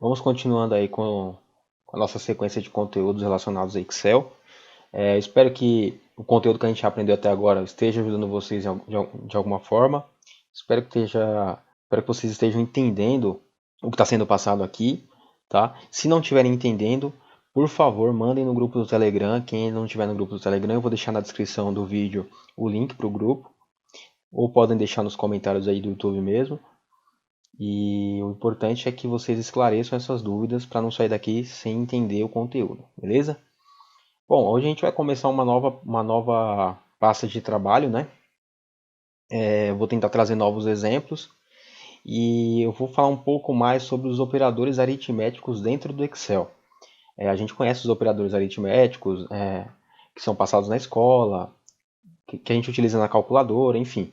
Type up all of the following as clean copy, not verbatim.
Vamos continuando aí com a nossa sequência de conteúdos relacionados a Excel. Espero que o conteúdo que a gente aprendeu até agora esteja ajudando vocês de alguma forma. Espero que vocês estejam entendendo o que está sendo passado aqui, tá? Se não estiverem entendendo, por favor, mandem no grupo do Telegram. Quem não estiver no grupo do Telegram, eu vou deixar na descrição do vídeo o link para o grupo, ou podem deixar nos comentários aí do YouTube mesmo. E o importante é que vocês esclareçam essas dúvidas para não sair daqui sem entender o conteúdo, beleza? Bom, hoje a gente vai começar uma nova pasta de trabalho, né? Eu vou tentar trazer novos exemplos e eu vou falar um pouco mais sobre os operadores aritméticos dentro do Excel. A gente conhece os operadores aritméticos que são passados na escola, que a gente utiliza na calculadora, enfim.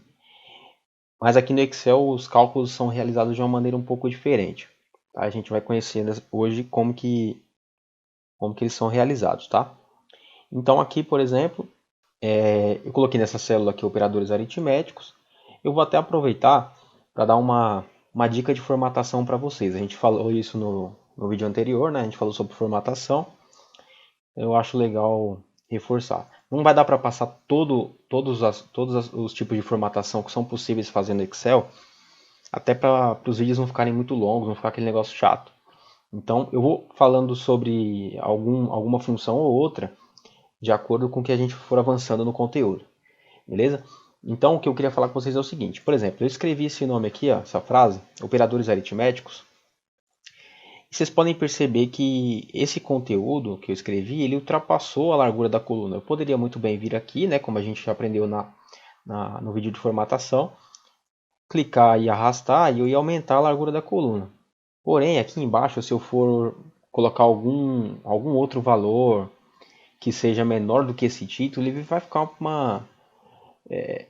Mas aqui no Excel os cálculos são realizados de uma maneira um pouco diferente. Tá? A gente vai conhecer hoje como que eles são realizados, tá? Então aqui, por exemplo, eu coloquei nessa célula aqui operadores aritméticos. Eu vou até aproveitar para dar uma dica de formatação para vocês. A gente falou isso no vídeo anterior, né? A gente falou sobre formatação. Eu acho legal reforçar. Não vai dar para passar todos os tipos de formatação que são possíveis fazer no Excel, até para os vídeos não ficarem muito longos, não ficar aquele negócio chato. Então eu vou falando sobre alguma função ou outra de acordo com o que a gente for avançando no conteúdo, beleza? Então o que eu queria falar com vocês é o seguinte, por exemplo, eu escrevi esse nome aqui, ó, essa frase, operadores aritméticos, e vocês podem perceber que esse conteúdo que eu escrevi, ele ultrapassou a largura da coluna. Eu poderia muito bem vir aqui, né, como a gente já aprendeu no vídeo de formatação, clicar e arrastar e eu ia aumentar a largura da coluna. Porém, aqui embaixo, se eu for colocar algum outro valor que seja menor do que esse título, ele vai ficar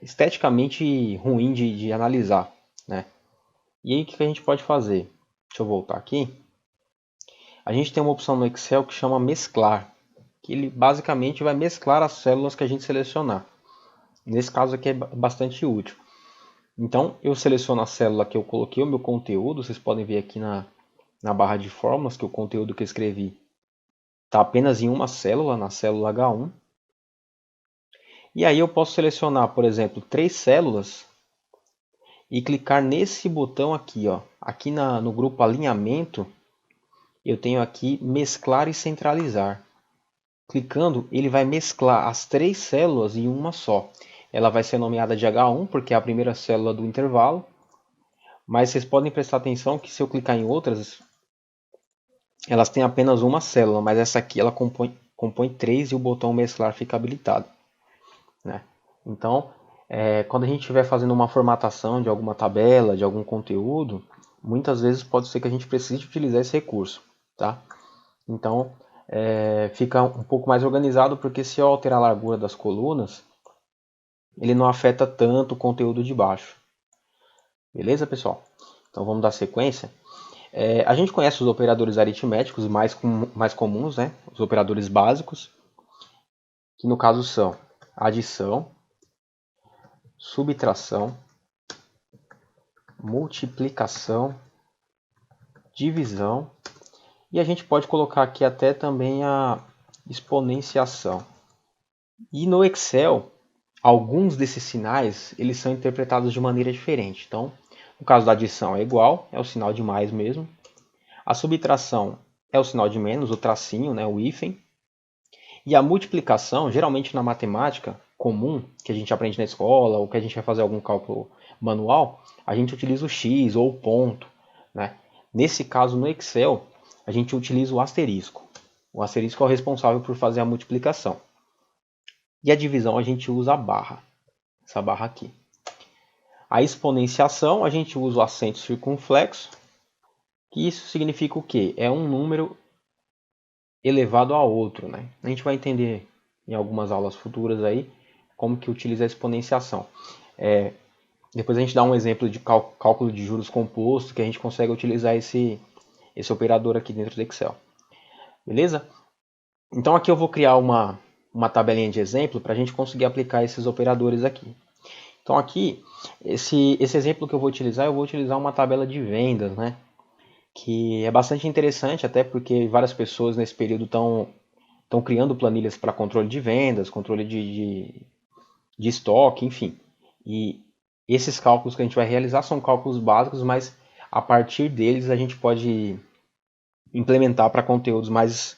esteticamente ruim de analisar, né? E aí o que a gente pode fazer? Deixa eu voltar aqui. A gente tem uma opção no Excel que chama mesclar, que ele basicamente vai mesclar as células que a gente selecionar. Nesse caso aqui é bastante útil. Então eu seleciono a célula que eu coloquei o meu conteúdo, vocês podem ver aqui na barra de fórmulas que o conteúdo que eu escrevi está apenas em uma célula, na célula H1. E aí eu posso selecionar, por exemplo, 3 células e clicar nesse botão aqui, ó. Aqui no grupo alinhamento, eu tenho aqui mesclar e centralizar. Clicando, ele vai mesclar as 3 células em uma só. Ela vai ser nomeada de H1 porque é a primeira célula do intervalo. Mas vocês podem prestar atenção que se eu clicar em outras, elas têm apenas uma célula, mas essa aqui ela compõe 3 e o botão mesclar fica habilitado, né? Então, quando a gente estiver fazendo uma formatação de alguma tabela, de algum conteúdo, muitas vezes pode ser que a gente precise utilizar esse recurso, tá? Então, fica um pouco mais organizado, porque se eu alterar a largura das colunas, ele não afeta tanto o conteúdo de baixo. Beleza, pessoal? Então vamos dar sequência. A gente conhece os operadores aritméticos mais comuns, né? Os operadores básicos, que no caso são adição, subtração, multiplicação, divisão, e a gente pode colocar aqui até também a exponenciação. E no Excel, alguns desses sinais eles são interpretados de maneira diferente. Então, no caso da adição é igual, é o sinal de mais mesmo. A subtração é o sinal de menos, o tracinho, né, o hífen. E a multiplicação, geralmente na matemática comum, que a gente aprende na escola, ou que a gente vai fazer algum cálculo manual, a gente utiliza o x ou o ponto, né? Nesse caso, no Excel, a gente utiliza o asterisco. O asterisco é o responsável por fazer a multiplicação. E a divisão a gente usa a barra, essa barra aqui. A exponenciação a gente usa o acento circunflexo, que isso significa o quê? É um número elevado a outro, né? A gente vai entender em algumas aulas futuras aí como que utiliza a exponenciação. Depois a gente dá um exemplo de cálculo de juros composto que a gente consegue utilizar esse operador aqui dentro do Excel. Beleza? Então aqui eu vou criar uma tabelinha de exemplo para a gente conseguir aplicar esses operadores aqui. Então aqui, esse exemplo que eu vou utilizar uma tabela de vendas, né? que é bastante interessante, até porque várias pessoas nesse período estão criando planilhas para controle de vendas, controle de estoque, enfim. E esses cálculos que a gente vai realizar são cálculos básicos, mas a partir deles a gente pode implementar para conteúdos mais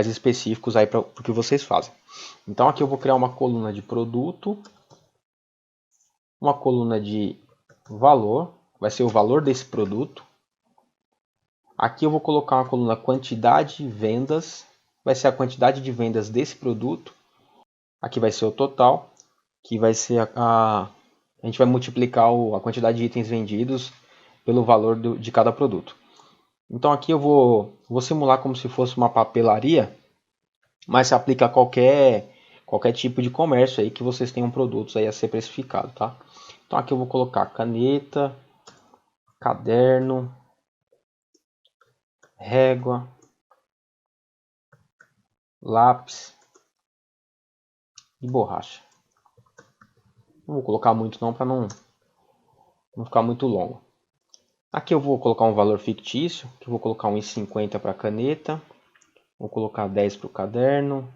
específicos aí para o que vocês fazem. Então aqui eu vou criar uma coluna de produto, uma coluna de valor, vai ser o valor desse produto. Aqui eu vou colocar uma coluna quantidade de vendas, vai ser a quantidade de vendas desse produto. Aqui vai ser o total, que vai ser a gente vai multiplicar a quantidade de itens vendidos pelo valor de cada produto. Então aqui eu vou simular como se fosse uma papelaria, mas se aplica a qualquer tipo de comércio aí que vocês tenham produtos aí a ser precificado, tá? Então aqui eu vou colocar caneta, caderno, régua, lápis e borracha. Não vou colocar muito não para não ficar muito longo. Aqui eu vou colocar um valor fictício, que eu vou colocar 1,50 para a caneta, vou colocar 10 para o caderno,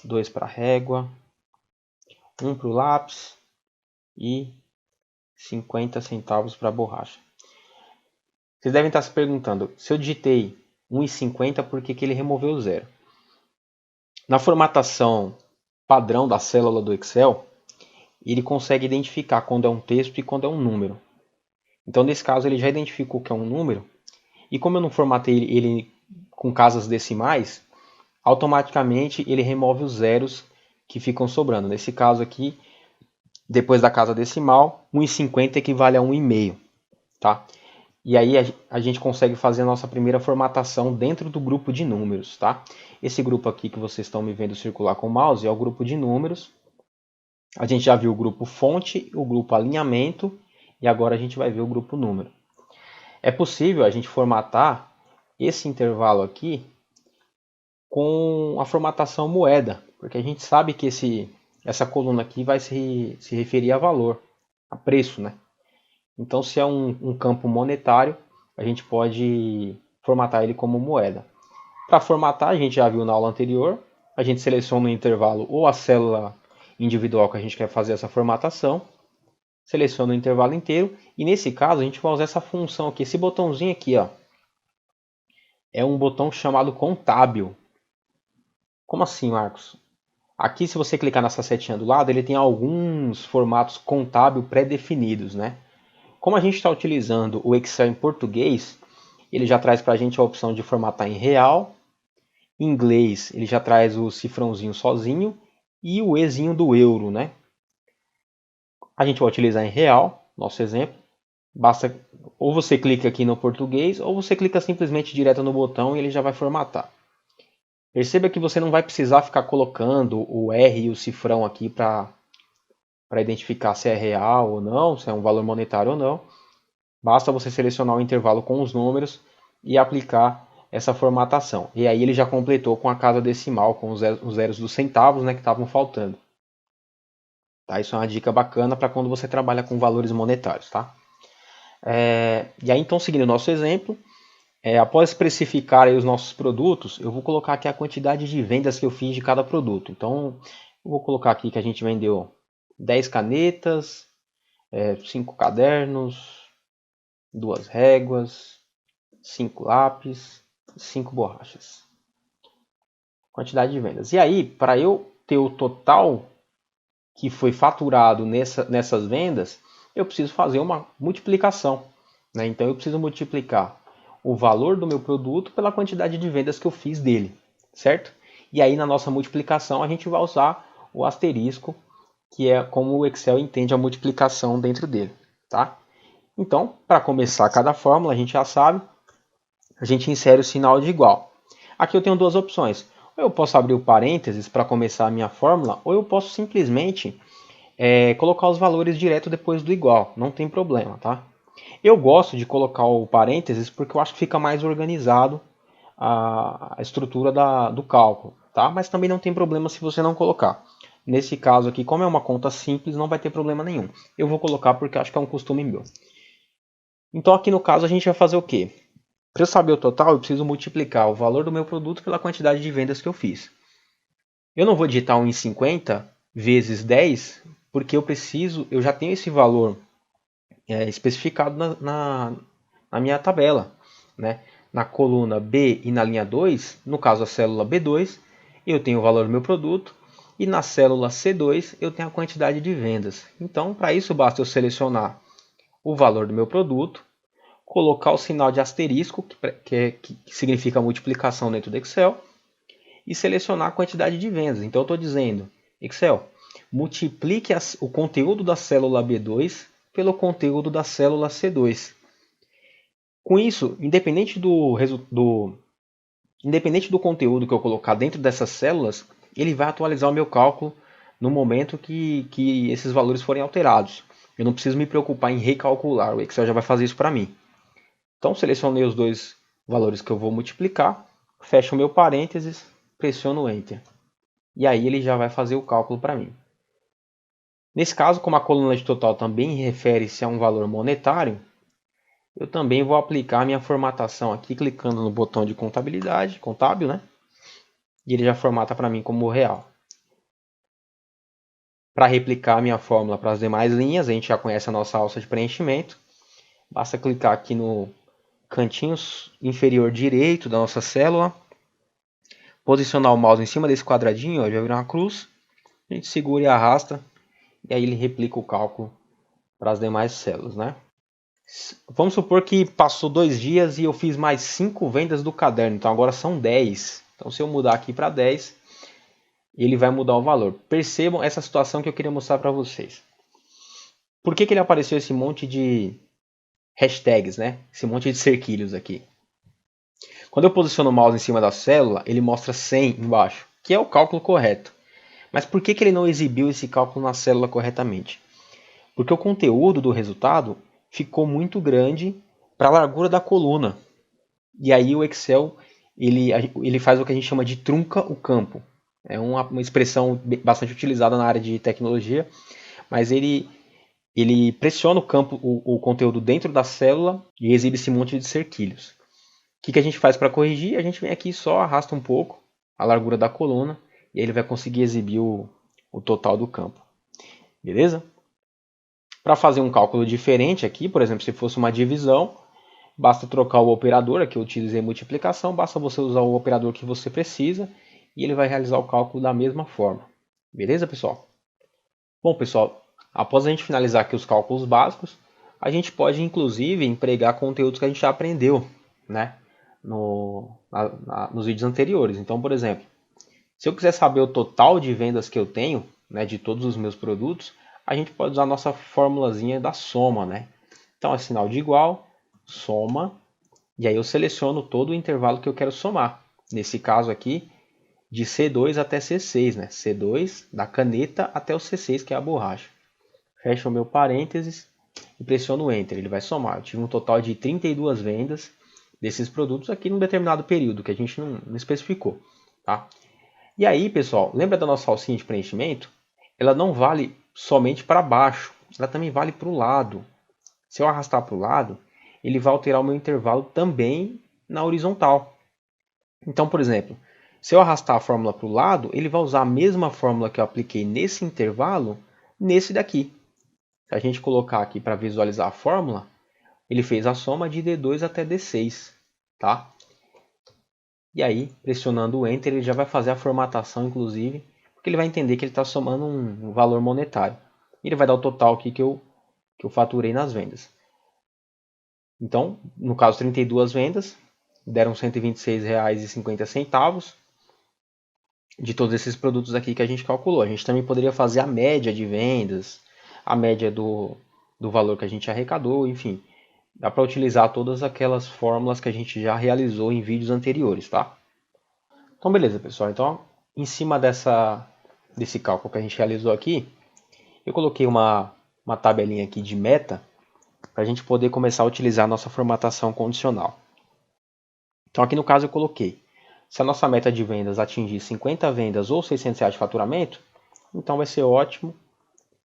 2 para a régua, 1 para o lápis e 50 centavos para a borracha. Vocês devem estar se perguntando, se eu digitei 1,50, por que ele removeu o zero? Na formatação padrão da célula do Excel, ele consegue identificar quando é um texto e quando é um número. Então, nesse caso, ele já identificou que é um número. E como eu não formatei ele com casas decimais, automaticamente ele remove os zeros que ficam sobrando. Nesse caso aqui, depois da casa decimal, 1,50 equivale a 1,5. Tá? E aí a gente consegue fazer a nossa primeira formatação dentro do grupo de números. Tá? Esse grupo aqui que vocês estão me vendo circular com o mouse é o grupo de números. A gente já viu o grupo fonte, o grupo alinhamento e agora a gente vai ver o grupo número. É possível a gente formatar esse intervalo aqui com a formatação moeda, porque a gente sabe que essa coluna aqui vai se referir a valor, a preço, né? Então, se é um campo monetário, a gente pode formatar ele como moeda. Para formatar, a gente já viu na aula anterior, a gente seleciona o intervalo ou a célula individual que a gente quer fazer essa formatação, seleciona o intervalo inteiro, e nesse caso a gente vai usar essa função aqui, esse botãozinho aqui, ó, é um botão chamado contábil. Como assim, Marcos? Aqui, se você clicar nessa setinha do lado, ele tem alguns formatos contábil pré-definidos, né? Como a gente está utilizando o Excel em português, ele já traz para a gente a opção de formatar em real. Em inglês, ele já traz o cifrãozinho sozinho e o Ezinho do euro, né? A gente vai utilizar em real, nosso exemplo. Basta ou você clica aqui no português ou você clica simplesmente direto no botão e ele já vai formatar. Perceba que você não vai precisar ficar colocando o R e o cifrão aqui para identificar se é real ou não, se é um valor monetário ou não. Basta você selecionar o intervalo com os números e aplicar essa formatação. E aí ele já completou com a casa decimal, com os zeros dos centavos, né, que estavam faltando. Tá? Isso é uma dica bacana para quando você trabalha com valores monetários. Tá? E aí, então, seguindo o nosso exemplo, após especificar aí os nossos produtos, eu vou colocar aqui a quantidade de vendas que eu fiz de cada produto. Então, eu vou colocar aqui que a gente vendeu 10 canetas, 5 cadernos, 2 réguas, 5 lápis, 5 borrachas. Quantidade de vendas. E aí, para eu ter o total que foi faturado nessas vendas, eu preciso fazer uma multiplicação. Né? Então, eu preciso multiplicar o valor do meu produto pela quantidade de vendas que eu fiz dele, certo? E aí, na nossa multiplicação, a gente vai usar o asterisco, que é como o Excel entende a multiplicação dentro dele, tá? Então, para começar cada fórmula, a gente já sabe, a gente insere o sinal de igual. Aqui eu tenho duas opções. Ou eu posso abrir o parênteses para começar a minha fórmula, ou eu posso simplesmente colocar os valores direto depois do igual. Não tem problema, tá? Eu gosto de colocar o parênteses porque eu acho que fica mais organizado a estrutura do cálculo, tá? Mas também não tem problema se você não colocar. Nesse caso aqui, como é uma conta simples, não vai ter problema nenhum. Eu vou colocar porque acho que é um costume meu. Então aqui no caso a gente vai fazer o quê? Para eu saber o total, eu preciso multiplicar o valor do meu produto pela quantidade de vendas que eu fiz. Eu não vou digitar 1,50 vezes 10, porque eu já tenho esse valor especificado na minha tabela, né? Na coluna B e na linha 2, no caso a célula B2, eu tenho o valor do meu produto e na célula C2 eu tenho a quantidade de vendas. Então, para isso basta eu selecionar o valor do meu produto, colocar o sinal de asterisco, que significa multiplicação dentro do Excel, e selecionar a quantidade de vendas. Então eu estou dizendo, Excel, multiplique o conteúdo da célula B2 pelo conteúdo da célula C2. Com isso, independente do conteúdo que eu colocar dentro dessas células, ele vai atualizar o meu cálculo no momento que esses valores forem alterados. Eu não preciso me preocupar em recalcular, o Excel já vai fazer isso para mim. Então, selecionei os dois valores que eu vou multiplicar, fecho o meu parênteses, pressiono Enter. E aí ele já vai fazer o cálculo para mim. Nesse caso, como a coluna de total também refere-se a um valor monetário, eu também vou aplicar a minha formatação aqui, clicando no botão de contabilidade, contábil, né? E ele já formata para mim como real. Para replicar a minha fórmula para as demais linhas, a gente já conhece a nossa alça de preenchimento. Basta clicar aqui no cantinho inferior direito da nossa célula, posicionar o mouse em cima desse quadradinho, ó, já virou uma cruz. A gente segura e arrasta, e aí ele replica o cálculo para as demais células, né? Vamos supor que passou 2 dias e eu fiz mais 5 vendas do caderno, então agora são 10. Então se eu mudar aqui para 10, ele vai mudar o valor. Percebam essa situação que eu queria mostrar para vocês. Por que ele apareceu esse monte de hashtags, né? Esse monte de cerquilhos aqui. Quando eu posiciono o mouse em cima da célula, ele mostra 100 embaixo, que é o cálculo correto. Mas por que ele não exibiu esse cálculo na célula corretamente? Porque o conteúdo do resultado ficou muito grande para a largura da coluna. E aí o Excel ele faz o que a gente chama de trunca o campo. É uma expressão bastante utilizada na área de tecnologia, mas ele pressiona o conteúdo dentro da célula e exibe esse monte de cerquilhos. O que a gente faz para corrigir? A gente vem aqui e só arrasta um pouco a largura da coluna e aí ele vai conseguir exibir o total do campo. Beleza? Para fazer um cálculo diferente aqui, por exemplo, se fosse uma divisão, basta trocar o operador, aqui eu utilizei multiplicação, basta você usar o operador que você precisa e ele vai realizar o cálculo da mesma forma. Beleza, pessoal? Bom, pessoal, após a gente finalizar aqui os cálculos básicos, a gente pode inclusive empregar conteúdos que a gente já aprendeu, né? Nos vídeos anteriores. Então, por exemplo, se eu quiser saber o total de vendas que eu tenho, né, de todos os meus produtos, a gente pode usar a nossa formulazinha da soma, né? Então é sinal de igual, soma, e aí eu seleciono todo o intervalo que eu quero somar. Nesse caso aqui, de C2 até C6, né? C2 da caneta até o C6, que é a borracha. Fecho o meu parênteses e pressiono Enter. Ele vai somar. Eu tive um total de 32 vendas desses produtos aqui num determinado período, que a gente não especificou. Tá? E aí, pessoal, lembra da nossa alcinha de preenchimento? Ela não vale somente para baixo, ela também vale para o lado. Se eu arrastar para o lado, ele vai alterar o meu intervalo também na horizontal. Então, por exemplo, se eu arrastar a fórmula para o lado, ele vai usar a mesma fórmula que eu apliquei nesse intervalo, nesse daqui. Se a gente colocar aqui para visualizar a fórmula, ele fez a soma de D2 até D6. Tá? E aí, pressionando o Enter, ele já vai fazer a formatação, inclusive, porque ele vai entender que ele está somando um valor monetário. E ele vai dar o total aqui que eu faturei nas vendas. Então, no caso, 32 vendas, deram R$ 126,50 de todos esses produtos aqui que a gente calculou. A gente também poderia fazer a média de vendas, a média do valor que a gente arrecadou, enfim. Dá para utilizar todas aquelas fórmulas que a gente já realizou em vídeos anteriores, tá? Então, beleza, pessoal. Então, em cima desse cálculo que a gente realizou aqui, eu coloquei uma tabelinha aqui de meta para a gente poder começar a utilizar a nossa formatação condicional. Então, aqui no caso eu coloquei, se a nossa meta de vendas atingir 50 vendas ou R$ 600 de faturamento, então vai ser ótimo.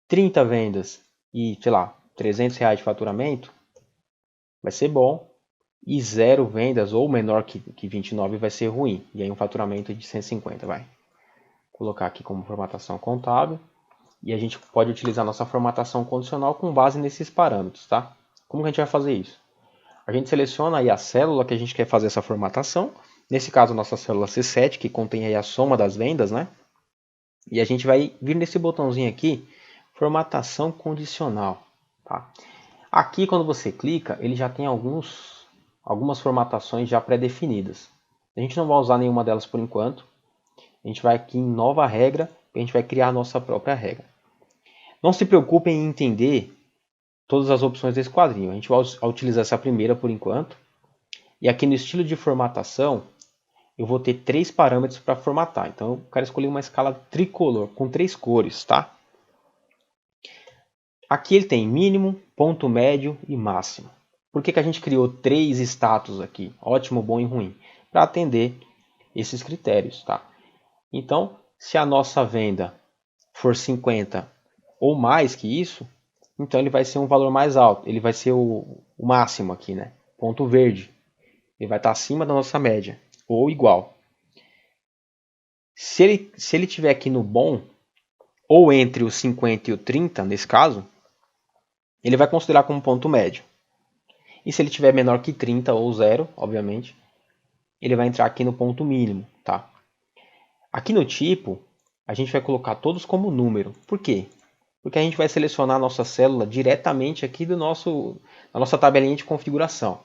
30 vendas e, sei lá, R$ 300 de faturamento, vai ser bom. e 0 vendas ou menor que 29 vai ser ruim. E aí um faturamento de 150, vai. Vou colocar aqui como formatação contábil. E a gente pode utilizar nossa formatação condicional com base nesses parâmetros, tá? Como que a gente vai fazer isso? A gente seleciona aí a célula que a gente quer fazer essa formatação. Nesse caso, a nossa célula C7, que contém aí a soma das vendas, né? E a gente vai vir nesse botãozinho aqui, formatação condicional, tá? Aqui, quando você clica, ele já tem algumas formatações já pré-definidas. A gente não vai usar nenhuma delas por enquanto. A gente vai aqui em nova regra, e a gente vai criar a nossa própria regra. Não se preocupem em entender todas as opções desse quadrinho. A gente vai utilizar essa primeira por enquanto. E aqui no estilo de formatação, eu vou ter 3 parâmetros para formatar. Então eu quero escolher uma escala tricolor, com 3 cores, tá? Aqui ele tem mínimo, ponto médio e máximo. Por que a gente criou 3 status aqui? Ótimo, bom e ruim. Para atender esses critérios, tá? Então, se a nossa venda for 50 ou mais que isso, então ele vai ser um valor mais alto. Ele vai ser o máximo aqui, né? Ponto verde. Ele vai estar acima da nossa média, ou igual. Se ele estiver aqui no bom, ou entre o 50 e o 30, nesse caso, ele vai considerar como ponto médio. E se ele tiver menor que 30 ou 0, obviamente, ele vai entrar aqui no ponto mínimo, tá? Aqui no tipo, a gente vai colocar todos como número. Por quê? Porque a gente vai selecionar a nossa célula diretamente aqui da nossa tabelinha de configuração.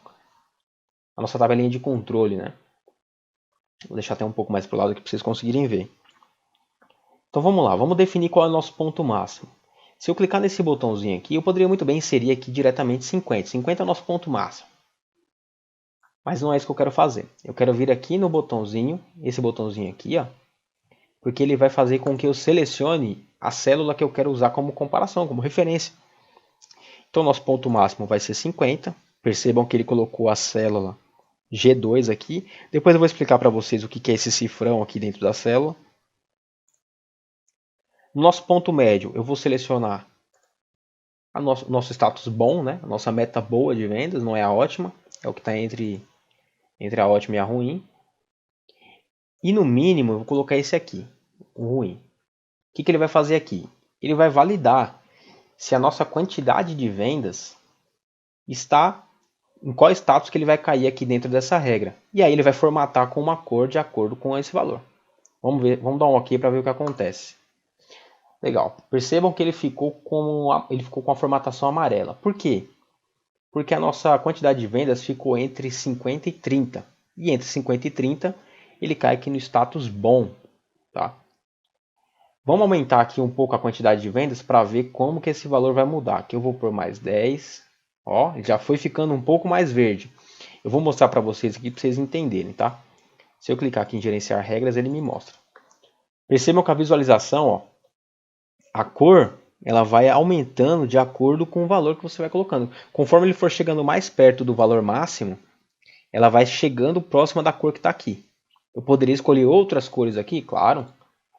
A nossa tabelinha de controle, né? Vou deixar até um pouco mais para o lado aqui para vocês conseguirem ver. Então vamos lá, vamos definir qual é o nosso ponto máximo. Se eu clicar nesse botãozinho aqui, eu poderia muito bem inserir aqui diretamente 50. 50 é o nosso ponto máximo. Mas não é isso que eu quero fazer. Eu quero vir aqui no botãozinho, esse botãozinho aqui, ó, porque ele vai fazer com que eu selecione a célula que eu quero usar como comparação, como referência. Então nosso ponto máximo vai ser 50. Percebam que ele colocou a célula G2 aqui. Depois eu vou explicar para vocês o que é esse cifrão aqui dentro da célula. No nosso ponto médio, eu vou selecionar nosso status bom, né? A nossa meta boa de vendas, não é a ótima, é o que está entre a ótima e a ruim. E no mínimo, eu vou colocar esse aqui, o ruim. O que ele vai fazer aqui? Ele vai validar se a nossa quantidade de vendas está em qual status que ele vai cair aqui dentro dessa regra. E aí ele vai formatar com uma cor de acordo com esse valor. Vamos ver, vamos dar um OK para ver o que acontece. Legal. Percebam que ele ficou com a formatação amarela. Por quê? Porque a nossa quantidade de vendas ficou entre 50 e 30. E entre 50 e 30, ele cai aqui no status bom. Tá? Vamos aumentar aqui um pouco a quantidade de vendas para ver como que esse valor vai mudar. Aqui eu vou por mais 10. Ó, já foi ficando um pouco mais verde. Eu vou mostrar para vocês aqui para vocês entenderem, tá? Se eu clicar aqui em gerenciar regras, ele me mostra. Percebam que a visualização, ó, a cor, ela vai aumentando de acordo com o valor que você vai colocando. Conforme ele for chegando mais perto do valor máximo, ela vai chegando próxima da cor que está aqui. Eu poderia escolher outras cores aqui, claro.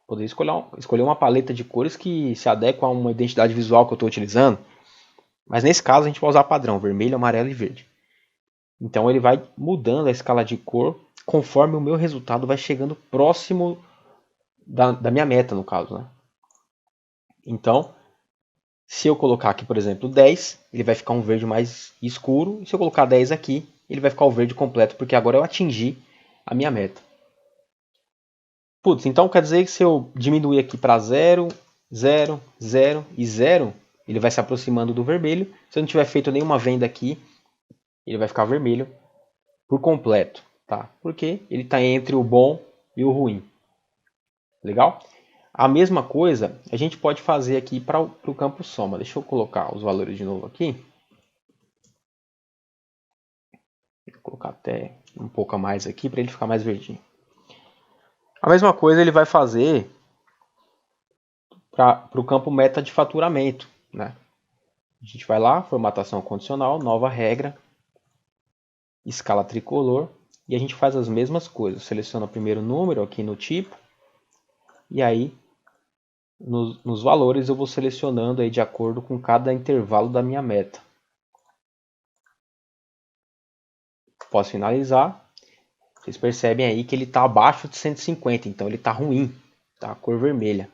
Poderia escolher uma paleta de cores que se adequa a uma identidade visual que eu estou utilizando. Mas nesse caso a gente vai usar padrão, vermelho, amarelo e verde. Então ele vai mudando a escala de cor conforme o meu resultado vai chegando próximo da minha meta, no caso, né? Então, se eu colocar aqui, por exemplo, 10, ele vai ficar um verde mais escuro. E se eu colocar 10 aqui, ele vai ficar o verde completo, porque agora eu atingi a minha meta. Putz, então quer dizer que se eu diminuir aqui para 0, 0, 0 e 0, ele vai se aproximando do vermelho. Se eu não tiver feito nenhuma venda aqui, ele vai ficar vermelho por completo, tá? Porque ele está entre o bom e o ruim. Legal? A mesma coisa a gente pode fazer aqui para o campo soma. Deixa eu colocar os valores de novo aqui. Vou colocar até um pouco a mais aqui para ele ficar mais verdinho. A mesma coisa ele vai fazer para o campo meta de faturamento, né? A gente vai lá, formatação condicional, nova regra, escala tricolor, e a gente faz as mesmas coisas. Seleciona primeiro o número aqui no tipo, e aí nos valores eu vou selecionando aí de acordo com cada intervalo da minha meta. Posso finalizar. Vocês percebem aí que ele está abaixo de 150, então ele está ruim, tá? A cor vermelha.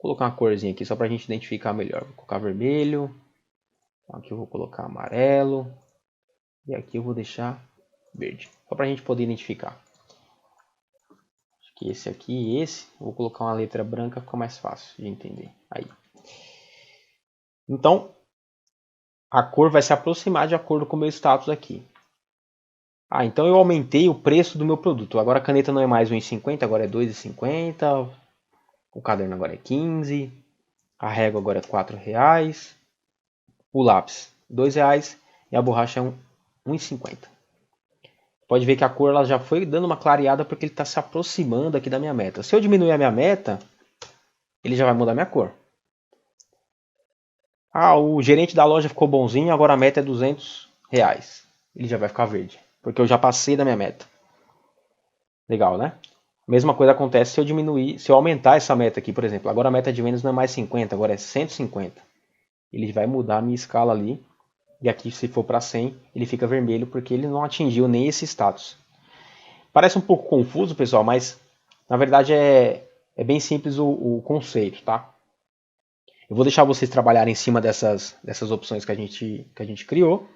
Vou colocar uma corzinha aqui só para a gente identificar melhor. Vou colocar vermelho, aqui eu vou colocar amarelo e aqui eu vou deixar verde, só para a gente poder identificar. Acho que esse aqui e esse, vou colocar uma letra branca, fica mais fácil de entender. Aí. Então, a cor vai se aproximar de acordo com o meu status aqui. Ah, então eu aumentei o preço do meu produto. Agora a caneta não é mais R$1,50, agora é R$2,50. O caderno agora é 15. A régua agora é R$4. O lápis R$2 e a borracha é R$1,50. Pode ver que a cor ela já foi dando uma clareada porque ele está se aproximando aqui da minha meta. Se eu diminuir a minha meta, ele já vai mudar a minha cor. Ah, o gerente da loja ficou bonzinho, agora a meta é R$200. Ele já vai ficar verde, porque eu já passei da minha meta. Legal, né? Mesma coisa acontece se eu diminuir, se eu aumentar essa meta aqui, por exemplo. Agora a meta de vendas não é mais 50, agora é 150. Ele vai mudar a minha escala ali. E aqui, se for para 100, ele fica vermelho porque ele não atingiu nem esse status. Parece um pouco confuso, pessoal, mas na verdade é bem simples o conceito, tá? Eu vou deixar vocês trabalharem em cima dessas opções que a gente criou.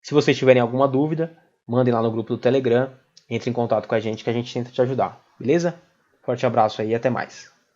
Se vocês tiverem alguma dúvida, mandem lá no grupo do Telegram, entre em contato com a gente que a gente tenta te ajudar, beleza? Forte abraço aí e até mais.